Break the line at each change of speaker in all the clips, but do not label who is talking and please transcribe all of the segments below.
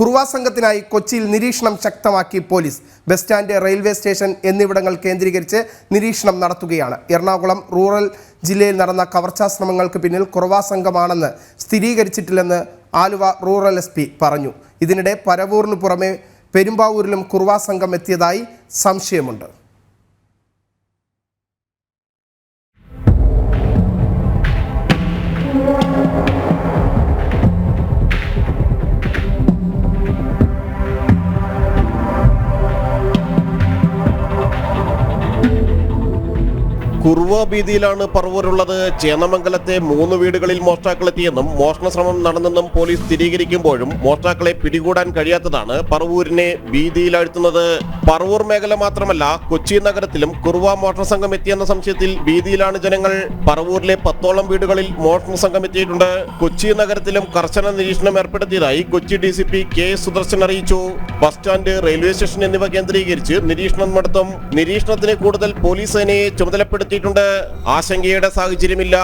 കുറുവാ സംഘത്തിനായി കൊച്ചിയിൽ നിരീക്ഷണം ശക്തമാക്കി പോലീസ്. ബസ് സ്റ്റാൻഡ്, റെയിൽവേ സ്റ്റേഷൻ എന്നിവിടങ്ങൾ കേന്ദ്രീകരിച്ച് നിരീക്ഷണം നടത്തുകയാണ്. എറണാകുളം റൂറൽ ജില്ലയിൽ നടന്ന കവർച്ചാ ശ്രമങ്ങൾക്ക് പിന്നിൽ കുറുവാ സംഘമാണെന്ന് സ്ഥിരീകരിച്ചിട്ടില്ലെന്ന് ആലുവ റൂറൽ SP പറഞ്ഞു. ഇതിനിടെ പരവൂരിന് പുറമെ പെരുമ്പാവൂരിലും കുറുവാ സംഘം എത്തിയതായി സംശയമുണ്ട്.
കുറുവ വീതിയിലാണ് പറവൂരുള്ളത്. ചേന്നമംഗലത്തെ 3 വീടുകളിൽ മോഷ്ടാക്കളെത്തിയെന്നും മോഷണ ശ്രമം നടന്നെന്നും പോലീസ് സ്ഥിരീകരിക്കുമ്പോഴും മോഷ്ടാക്കളെ പിടികൂടാൻ കഴിയാത്തതാണ് പറവൂരിനെ വീതിയിലാഴ്ത്തുന്നത്. പറവൂർ മേഖല മാത്രമല്ല, കൊച്ചി നഗരത്തിലും കുറുവ മോഷണ സംഘം എത്തിയെന്ന സംശയത്തിൽ വീതിയിലാണ് ജനങ്ങൾ. പറവൂരിലെ 10ഓളം വീടുകളിൽ മോഷണ സംഘം എത്തിയിട്ടുണ്ട്. കൊച്ചി നഗരത്തിലും കർശന നിരീക്ഷണം ഏർപ്പെടുത്തിയതായി കൊച്ചി DCP KS സുദർശൻ അറിയിച്ചു. ബസ് സ്റ്റാൻഡ്, റെയിൽവേ സ്റ്റേഷൻ എന്നിവ കേന്ദ്രീകരിച്ച് നിരീക്ഷണം നടത്തും. നിരീക്ഷണത്തിന് കൂടുതൽ പോലീസ് സേനയെ ചുമതലപ്പെടുത്തി ആശങ്കയുടെ സാഹചര്യമില്ല.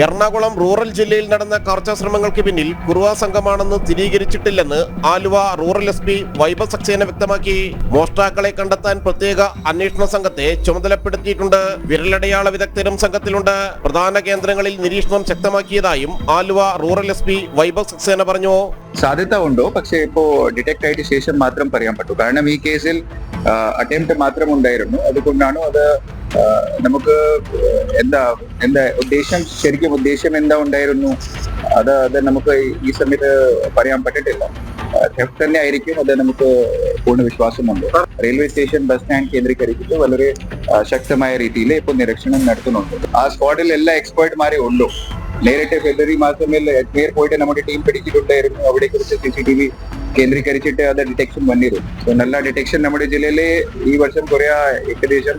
എറണാകുളം റൂറൽ ജില്ലയിൽ നടന്ന കവർച്ചാ ശ്രമങ്ങൾക്ക് പിന്നിൽ കുറുവ സംഘമാണെന്ന് സ്ഥിരീകരിച്ചിട്ടില്ലെന്ന് ആലുവ റൂറൽ SP വൈഭവ് സക്സേന വ്യക്തമാക്കി. മോഷ്ടാക്കളെ കണ്ടെത്താൻ പ്രത്യേക അന്വേഷണ സംഘത്തെ ചുമതലപ്പെടുത്തിയിട്ടുണ്ട്. വിരലടയാള വിദഗ്ധരും സംഘത്തിലുണ്ട്. പ്രധാന കേന്ദ്രങ്ങളിൽ നിരീക്ഷണം ശക്തമാക്കിയതായും ആലുവ റൂറൽ SP വൈഭവ് സക്സേന പറഞ്ഞു.
സാധ്യത ഉണ്ടോ, പക്ഷേ ഇപ്പോ ഡിറ്റക്ട് ആയിട്ട് ശേഷം മാത്രം പറയാൻ പറ്റൂ. കാരണം ഈ കേസിൽ അറ്റംപ്റ്റ് മാത്രം ഉണ്ടായിരുന്നു. അതുകൊണ്ടാണ് അത് നമുക്ക് എന്താ ശരിക്കും ഉദ്ദേശം എന്താ ഉണ്ടായിരുന്നു അത് നമുക്ക് ഈ സമയത്ത് പറയാൻ പറ്റിട്ടില്ല. തെഫ്റ്റ് തന്നെ ആയിരിക്കും, അത് നമുക്ക് പൂർണ്ണ വിശ്വാസമുണ്ട്. റെയിൽവേ സ്റ്റേഷൻ, ബസ് സ്റ്റാൻഡ് കേന്ദ്രീകരിച്ചിട്ട് വളരെ ശക്തമായ രീതിയിൽ ഇപ്പോൾ നിരീക്ഷണം നടത്തുന്നുണ്ട്. ആ സ്ക്വാഡിൽ എല്ലാ എക്സ്പേർട്ട്മാരെ ഉള്ളൂ. നേരിട്ട് ഫെബ്രുവരി മാസത്തിൽ അജ്മീർ പോയിട്ട് നമ്മുടെ ടീം പിടിച്ചിട്ടുണ്ടായിരുന്നു. അവിടെ കുറിച്ച് CCTV കേന്ദ്രീകരിച്ചിട്ട് അത് ഡിറ്റക്ഷൻ വന്നിരുന്നു. നല്ല ഡിറ്റക്ഷൻ നമ്മുടെ ജില്ലയിലെ ഈ വർഷം കുറെ ഏകദേശം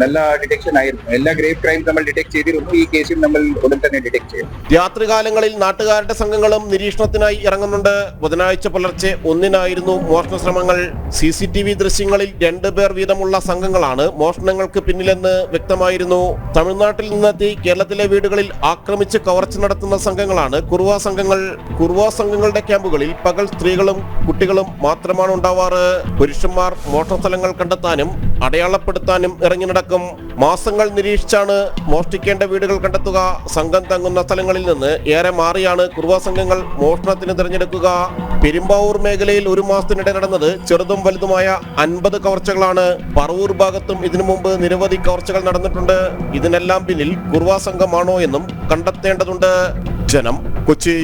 നല്ല ഡിറ്റക്ഷൻ ആയിരുന്നു. എല്ലാ ഗ്രേവ് ക്രൈം നമ്മൾ ഡിറ്റക്ട് ചെയ്തിരുന്നു. ഈ കേസിൽ നമ്മൾ ഉടൻ തന്നെ ഡിറ്റക്ട് ചെയ്യും.
രാത്രികാലങ്ങളിൽ നാട്ടുകാരുടെ സംഘങ്ങളും നിരീക്ഷണത്തിനായി ഇറങ്ങുന്നുണ്ട്. ബുധനാഴ്ച പുലർച്ചെ 1-നായിരുന്നു മോഷണ ശ്രമങ്ങൾ. CCTV ദൃശ്യങ്ങളിൽ 2 പേർ വീതമുള്ള സംഘങ്ങളാണ് മോഷണങ്ങൾക്ക് പിന്നിലെന്ന് വ്യക്തമായിരുന്നു. തമിഴ്നാട്ടിൽ നിന്നെത്തി കേരളത്തിലെ വീടുകളിൽ ആക്രമിച്ച് കവർച്ച നടത്തുന്ന സംഘങ്ങളാണ് കുറുവ സംഘങ്ങൾ. കുറുവ സംഘങ്ങളുടെ ക്യാമ്പുകളിൽ പകൽ സ്ത്രീകളും കുട്ടികളും മാത്രമാണ് ഉണ്ടാവാറ്. പുരുഷന്മാർ മോഷണ സ്ഥലങ്ങൾ കണ്ടെത്താനും അടയാളപ്പെടുത്താനും ഇറങ്ങി നടക്കും. മാസങ്ങൾ നിരീക്ഷിച്ചാണ് മോഷ്ടിക്കേണ്ട വീടുകൾ കണ്ടെത്തുക. സംഘം തങ്ങുന്ന സ്ഥലങ്ങളിൽ നിന്ന് ഏറെ മാറിയാണ് കുറുവ സംഘങ്ങൾ മോഷണത്തിന് തിരഞ്ഞെടുക്കുക. പെരുമ്പാവൂർ മേഖലയിൽ 1 മാസത്തിനിടെ നടന്നത് ചെറുതും വലുതുമായ 50 കവർച്ചകളാണ്. പറവൂർ ഭാഗത്തും ഇതിനു മുമ്പ് നിരവധി കവർച്ചകൾ നടന്നിട്ടുണ്ട്. ഇതിനെല്ലാം പിന്നിൽ കുറുവ സംഘമാണോ എന്നും കണ്ടെത്തേണ്ടതുണ്ട്. ജനം, കൊച്ചി.